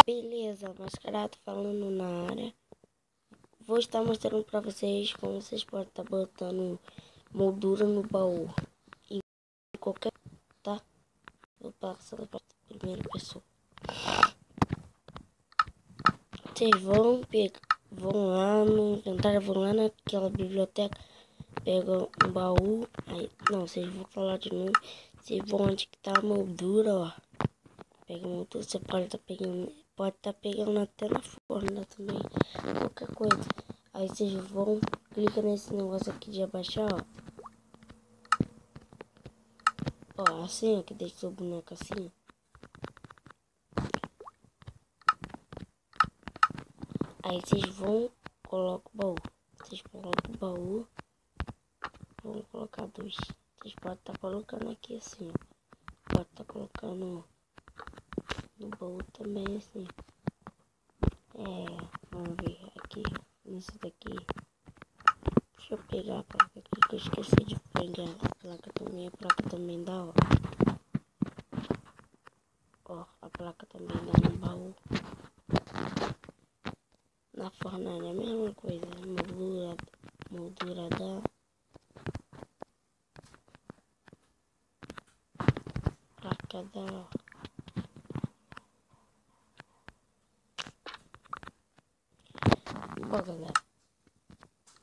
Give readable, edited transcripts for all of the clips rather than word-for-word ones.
Beleza, mascarado falando na área. Vou estar mostrando pra vocês como vocês podem estar botando moldura no baú. Em qualquer, tá? Vou passar para a primeira pessoa. Vocês vão lá no inventário, vão lá naquela biblioteca, pegam um baú. Aí, não, vocês vão falar de novo. Vocês vão onde que tá a moldura, ó. Pega a moldura, você pode estar pegando até na forma também, qualquer coisa. Aí vocês vão, clica nesse negócio aqui de abaixar, ó. Ó, assim, ó, que deixa o boneco assim. Aí vocês vão, coloca o baú. Vocês colocam o baú. Vão colocar dois. Vocês podem estar colocando aqui assim, ó. Pode estar colocando no baú também assim. Vamos ver aqui, nisso daqui. Deixa eu pegar a placa aqui que eu esqueci de pegar a placa também dá, ó. Ó, a placa também dá no baú. Na fornalha é a mesma coisa, moldura dá. Placa dá, ó. Bom, galera,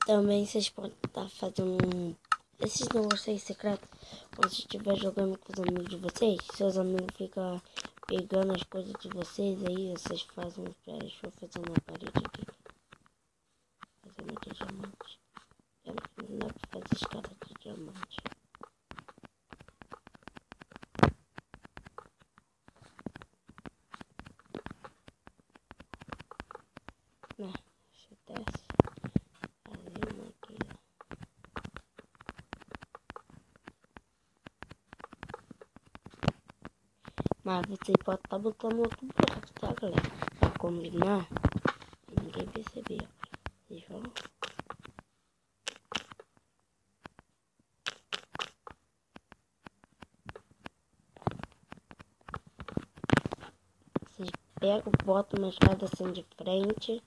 também vocês podem estar fazendo esses negócios aí secretos quando você estiver jogando com os amigos de vocês. Seus amigos ficam pegando as coisas de vocês aí, vocês fazem. Pera, deixa eu fazer na parede aqui. Fazendo aqui diamante. Não dá pra fazer escada de diamante. Né? Deixa eu descer. Fazer uma aqui, ó. Mas você pode estar botando outro bloco, tá, galera? Pra combinar e ninguém perceber, ó. Vocês vão. Vocês pegam, botam uma escada assim de frente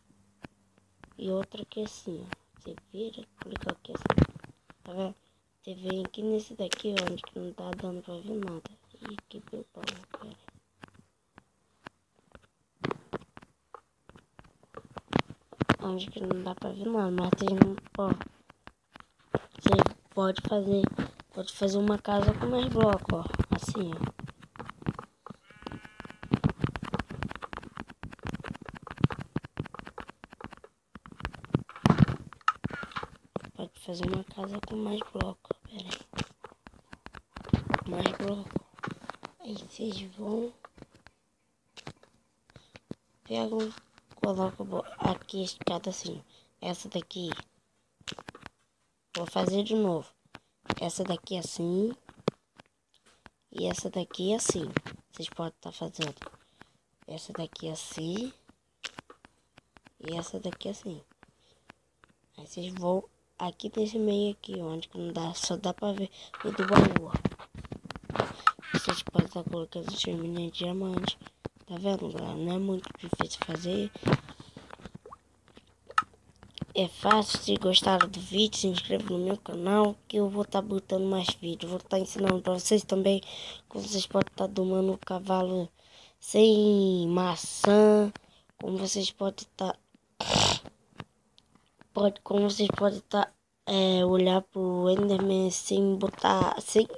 e outra aqui assim, ó. Você vira, clica aqui assim. Tá vendo? Você vem aqui nesse daqui, ó, onde que não tá dando pra ver nada. E quebrou o baú, pera. Onde que não dá pra ver nada, mas vocês não, ó. Você pode fazer uma casa com mais blocos, ó. Assim, ó. Pode fazer uma casa com mais blocos, pera aí. Mais blocos. Aí vocês vão, pegam, colocam aqui a escada assim. Essa daqui, vou fazer de novo. Essa daqui assim. E essa daqui assim. Vocês podem estar fazendo. Essa daqui assim. E essa daqui assim. Aí vocês vão aqui nesse meio aqui, onde que não dá, só dá pra ver o do baú. Vocês podem estar colocando os mini diamante. Tá vendo, galera? Não é muito difícil fazer. É fácil. Se gostaram do vídeo, se inscreva no meu canal, que eu vou estar botando mais vídeos. Vou estar ensinando para vocês também como vocês podem estar domando o cavalo sem maçã. Como vocês podem estar olhar pro Enderman sem botar, vocês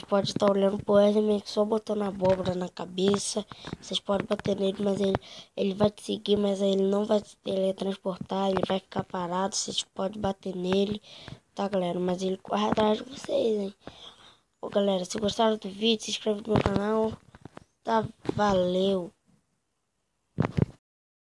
podem estar olhando pro Enderman só botando abóbora na cabeça. Vocês podem bater nele, mas ele vai te seguir, mas ele não vai se teletransportar, ele vai ficar parado. Vocês podem bater nele, tá, galera? Mas ele corre atrás de vocês, hein? Ô, galera, se gostaram do vídeo, se inscreve no meu canal, tá? Valeu!